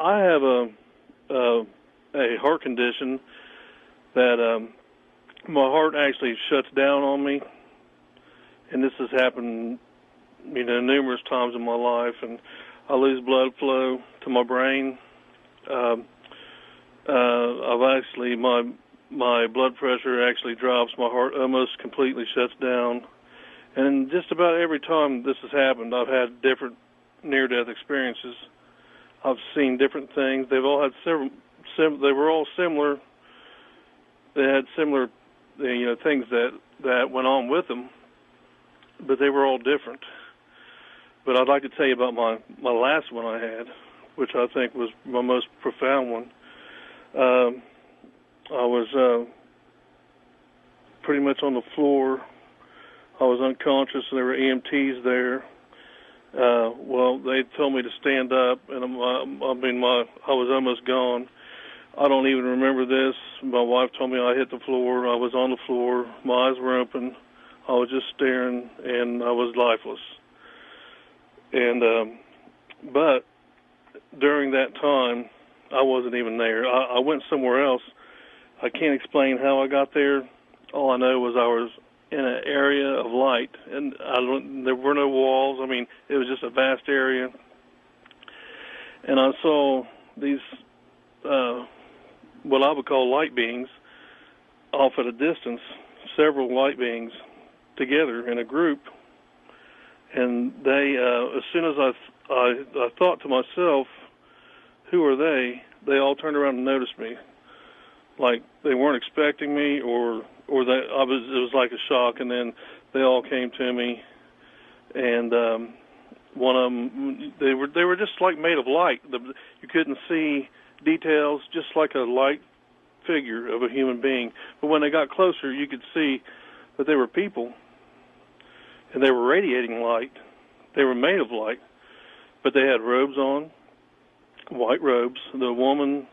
I have a heart condition that my heart actually shuts down on me, and this has happened, numerous times in my life, and I lose blood flow to my brain. I've actually my blood pressure actually drops. My heart almost completely shuts down, and just about every time this has happened, I've had different near-death experiences. I've seen different things. They've all had they were all similar. They had similar, things that went on with them, but they were all different. But I'd like to tell you about my last one I had, which I think was my most profound one. I was pretty much on the floor. I was unconscious, and there were EMTs there. Well, they told me to stand up, and I was almost gone. I don't even remember this. My wife told me I hit the floor. I was on the floor. My eyes were open. I was just staring, and I was lifeless. And but during that time, I wasn't even there. I went somewhere else. I can't explain how I got there. All I know was I was in an area of light, and there were no walls. I mean, it was just a vast area. And I saw these, what I would call light beings, off at a distance, several light beings together in a group. And they, as soon as I thought to myself, who are they? They all turned around and noticed me, like they weren't expecting me, or it was like a shock. And then they all came to me, and one of them, they were just like made of light. You couldn't see details, just like a light figure of a human being. But when they got closer, you could see that they were people, and they were radiating light. They were made of light, but they had robes on, white robes. The woman,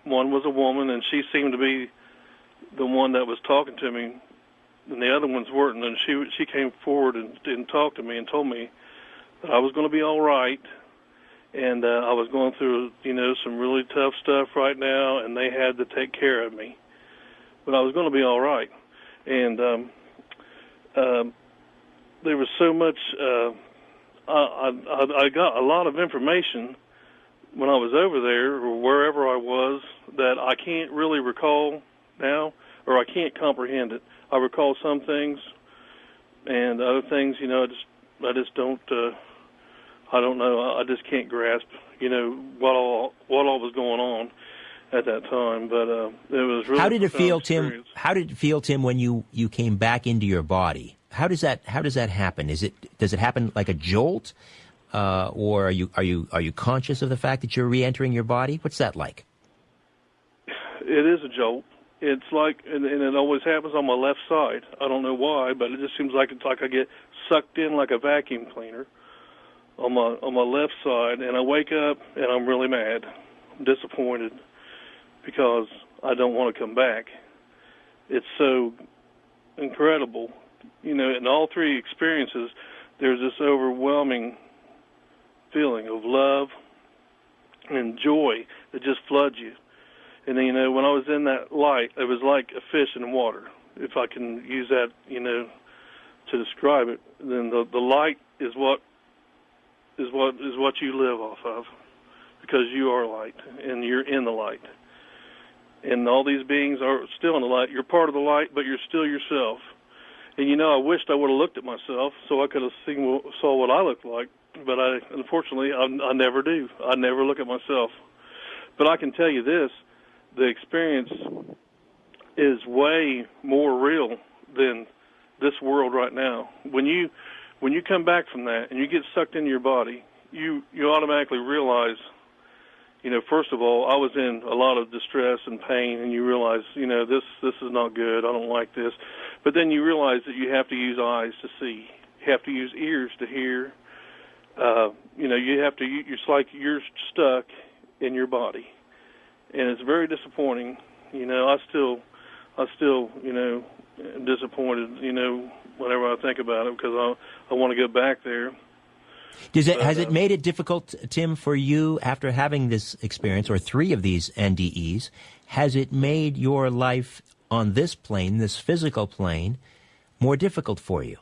one was a woman, and she seemed to be the one that was talking to me, and the other ones weren't. And she came forward and talked to me and told me that I was going to be all right, and I was going through, some really tough stuff right now, and they had to take care of me, but I was going to be all right. And there was so much. I got a lot of information when I was over there or wherever I was that I can't really recall now, or I can't comprehend it. I recall some things, and other things, I just don't. I don't know. I just can't grasp, what all was going on at that time. But it was really. How did it feel, experience. Tim? How did it feel, Tim, when you came back into your body? How does that happen? Does it happen like a jolt, or are you conscious of the fact that you're re-entering your body? What's that like? It is a jolt. It's like, and it always happens on my left side. I don't know why, but it just seems like it's like I get sucked in like a vacuum cleaner on my left side, and I wake up and I'm really mad, I'm disappointed, because I don't want to come back. It's so incredible. In all three experiences, there's this overwhelming feeling of love and joy that just floods you. And then, when I was in that light, it was like a fish in water, if I can use that, to describe it. Then the light is what you live off of, because you are light and you're in the light. And all these beings are still in the light. You're part of the light, but you're still yourself. And I wished I would have looked at myself so I could have saw what I looked like, but unfortunately I never do. I never look at myself. But I can tell you this: the experience is way more real than this world right now. When you come back from that and you get sucked into your body, you automatically realize, first of all, I was in a lot of distress and pain, and you realize, this is not good. I don't like this. But then you realize that you have to use eyes to see. You have to use ears to hear. You have to. It's like you're stuck in your body, and it's very disappointing. I still, am disappointed. Whenever I think about it, because I want to go back there. Has it made it difficult, Tim, for you after having this experience, or 3 of these NDEs? Has it made your life on this plane, this physical plane, more difficult for you?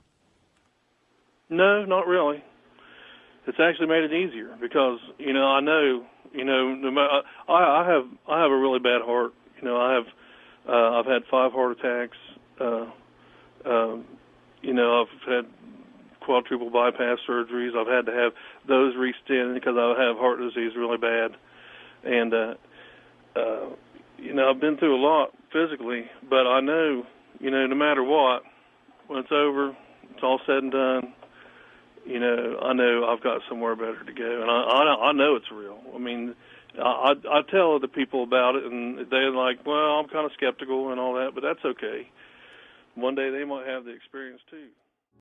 No, not really. It's actually made it easier because I know I have a really bad heart. I've had 5 heart attacks. I've had quadruple bypass surgeries. I've had to have those restented because I have heart disease really bad. And, I've been through a lot physically, but I know, no matter what, when it's over, it's all said and done, I know I've got somewhere better to go. And I know it's real. I mean, I tell other people about it, and they're like, well, I'm kind of skeptical and all that, but that's okay. One day they might have the experience too.